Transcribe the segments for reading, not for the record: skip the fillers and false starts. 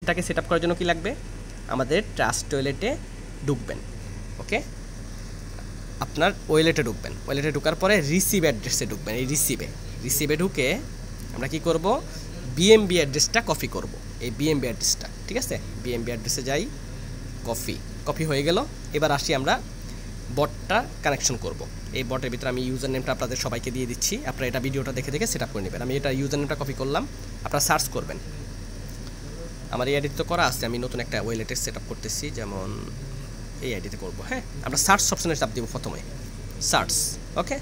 এটাকে set up করার জন্য কি লাগবে, আমাদের ট্রাস্ট ওয়ালেটে ঢুকবেন। ওকে, আপনার ওয়ালেটে ঢুকবেন, ওয়ালেটে ঢোকার পরে রিসিভ অ্যাড্রেসে ঢুকবেন। এই রিসিভে ঢুকে আমরা কি করব, বিএমবি অ্যাড্রেসটা কপি করব, এই বিএমবি অ্যাড্রেসটা। ঠিক আছে, বিএমবি অ্যাড্রেসে যাই, কপি হয়ে গেল। এবার আসি আমরা বটটা কানেকশন করব। এই বটের ভিতরে আমি ইউজার নেমটা আপনাদের সবাইকে দিয়ে দিচ্ছি, আপনারা এটা ভিডিওটা দেখে দেখে সেট আপ করে নেবেন। আমি এটা ইউজার নেমটা কপি করলাম, আপনারা সার্চ করবেন। আমার এই আইডিতে তো করা আছে, আমি নতুন একটা ওয়ালেটে সেট আপ করতেছি, যেমন এই আইডিতে করবো। হ্যাঁ, আমরা সার্চ অপশানে চাপ দিব প্রথমে, সার্চ। ওকে,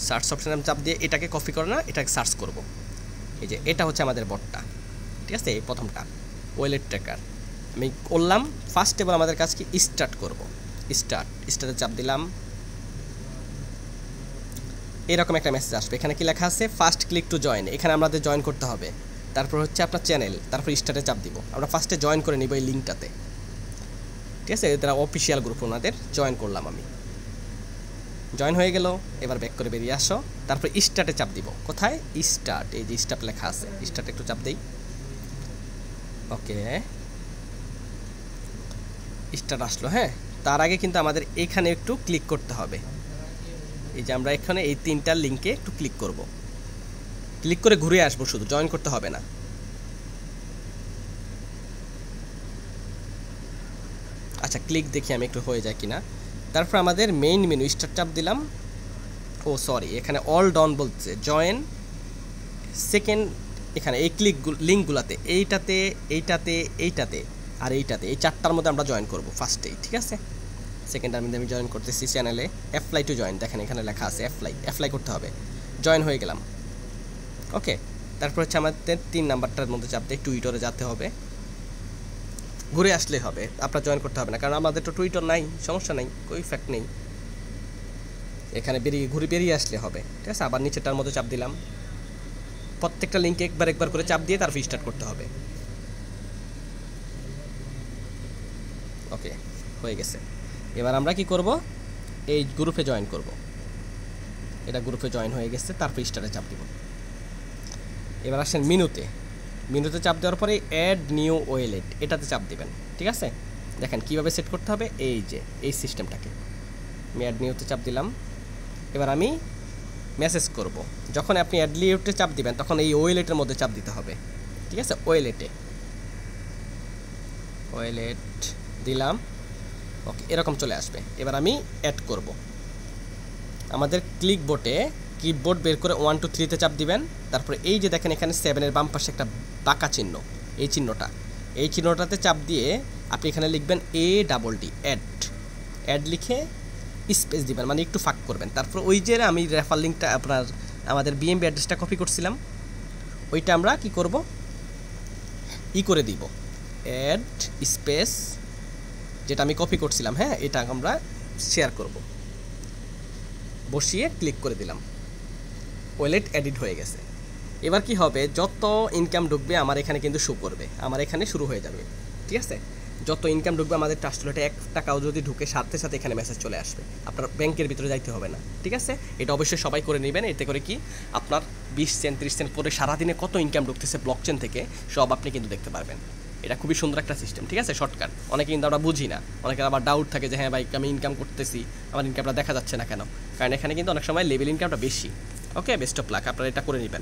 সার্চ অপশানে আমি চাপ দিয়ে এটাকে কপি করে না, এটাকে সার্চ করব। এই যে এটা হচ্ছে আমাদের বটটা। ঠিক আছে, এই প্রথমটা ওয়ালেট ট্র্যাকার আমি করলাম। ফার্স্ট এবার আমাদের কাজ কি, স্টার্ট করব। স্টার্টে চাপ দিলাম, এরকম একটা মেসেজ আসবে। এখানে কি লেখা আছে, ফার্স্ট ক্লিক টু জয়েন, এখানে আমাদের জয়েন করতে হবে। তারপর হচ্ছে আপনার চ্যানেল, তারপর স্টার্টে চাপ দিব। আমরা ফার্স্টে জয়েন করে নিব এই লিঙ্কটাতে। ঠিক আছে, এটা অফিসিয়াল গ্রুপ, ওনাদের জয়েন করলাম আমি, জয়েন হয়ে গেল। এবার ব্যাক করে বেরিয়ে আসো, তারপর স্টার্টে চাপ দিব। কোথায়, স্টার্ট, এই যে স্টার্ট লেখা আছে, স্টার্টে একটু চাপ দিই। ওকে, স্টার্ট আসলো। হ্যাঁ, তার আগে কিন্তু আমাদের এখানে একটু ক্লিক করতে হবে। এই যে আমরা এখানে এই তিনটা লিঙ্কে একটু ক্লিক করব, ক্লিক করে ঘুরে আসবো, শুধু জয়েন করতে হবে না। আচ্ছা, ক্লিক দেখি আমি একটু হয়ে যায় কিনা। তারপর আমাদের মেইন মেনু স্টার্ট চাপ দিলাম। ও সরি, এখানে অল ডাউন বলছে, জয়েন সেকেন্ড। এখানে এই লিঙ্কগুলোতে এইটাতে আর এইটাতে, এই চারটার মধ্যে আমরা জয়েন করব ফার্স্টেই। ঠিক আছে, সেকেন্ডটার মধ্যে আমি জয়েন করতেছি চ্যানেলে। অ্যাপ্লাই টু জয়েন, দেখেন এখানে লেখা আছে অ্যাপ্লাই করতে হবে। জয়েন হয়ে গেলাম। ওকে, তারপর হচ্ছে আমাদের 3 নাম্বারটার মধ্যে চাপ দিয়ে টুইটারে যেতে হবে, ঘুরে আসলে হবে, আপনার জয়েন করতে হবে না, কারণ আমাদের তো টুইটার নাই, সমস্যা নাই, কোনো ইফেক্ট নেই। এখানে বেরিয়ে আসলে হবে। ঠিক আছে, আবার নিচেটার মধ্যে চাপ দিলাম। প্রত্যেকটা লিঙ্কে একবার করে চাপ দিয়ে তারপর স্টার্ট করতে হবে। ওকে, হয়ে গেছে। এবার আমরা কি করব, এই গ্রুপে জয়েন করব। এটা গ্রুপে জয়েন হয়ে গেছে, তারপর স্টার্টে চাপ দিব। এবার আসেন মেনুতে চাপ দেওয়ার পরে অ্যাড নিউ ওয়ালেট, এটাতে চাপ দিবেন। ঠিক আছে, দেখেন কীভাবে সেট করতে হবে, এই যে এই সিস্টেমটাকে আমি অ্যাড নিউতে চাপ দিলাম। এবার আমি মেসেজ করব। যখন আপনি অ্যাড নিউতে চাপ দিবেন তখন এই ওয়ালেটের মধ্যে চাপ দিতে হবে। ঠিক আছে, ওয়ালেট দিলাম। ওকে, এরকম চলে আসবে। এবার আমি অ্যাড করব। আমাদের কিবোর্ড বের করে 1 2 3 চাপ দিবেন। তারপরে এই যে দেখেন এখানে 7-এর বাম পাশে একটা বাঁকা চিহ্ন, এই চিহ্নটাতে চাপ দিয়ে আপনি এখানে লিখবেন ADD অ্যাড লিখে স্পেস দিবেন, মানে একটু ফাঁক করবেন। তারপর ওই যে আমি রেফার লিঙ্কটা আপনার আমাদের বিএমবি অ্যাড্রেসটা কপি করছিলাম, ওইটা আমরা কি করব, করে দিব, অ্যাড স্পেস যেটা আমি কপি করছিলাম। হ্যাঁ, এটা আমরা শেয়ার করব, বসিয়ে ক্লিক করে দিলাম, ওয়ালেট এডিট হয়ে গেছে। এবার কি হবে, যত ইনকাম ঢুকবে আমার এখানে কিন্তু শো করবে, আমার এখানে শুরু হয়ে যাবে। ঠিক আছে, যত ইনকাম ঢুকবে আমাদের ট্রাস্ট ওয়ালেটে 1 টাকাও যদি ঢুকে সাথে সাথে এখানে মেসেজ চলে আসবে, আপনার ব্যাংকের ভিতরে যাইতে হবে না। ঠিক আছে, এটা অবশ্যই সবাই করে নেবেন। এতে করে কি আপনার 20 সেন্ট 30 সেন্ট করে সারাদিনে কত ইনকাম ঢুকতেছে ব্লকচেন থেকে সব আপনি কিন্তু দেখতে পারবেন। এটা খুবই সুন্দর একটা সিস্টেম। ঠিক আছে, শর্টকাট। অনেকে কিন্তু আমরা বুঝি না, অনেকের আবার ডাউট থাকে যে হ্যাঁ ভাই আমি ইনকাম করতেছি, আমার ইনকামটা দেখা যাচ্ছে না কেন, কারণ এখানে কিন্তু অনেক সময় লেভেল ইনকামটা বেশি। ওকে, বেস্ট অফ লাক, আপনারা এটা করে নেবেন।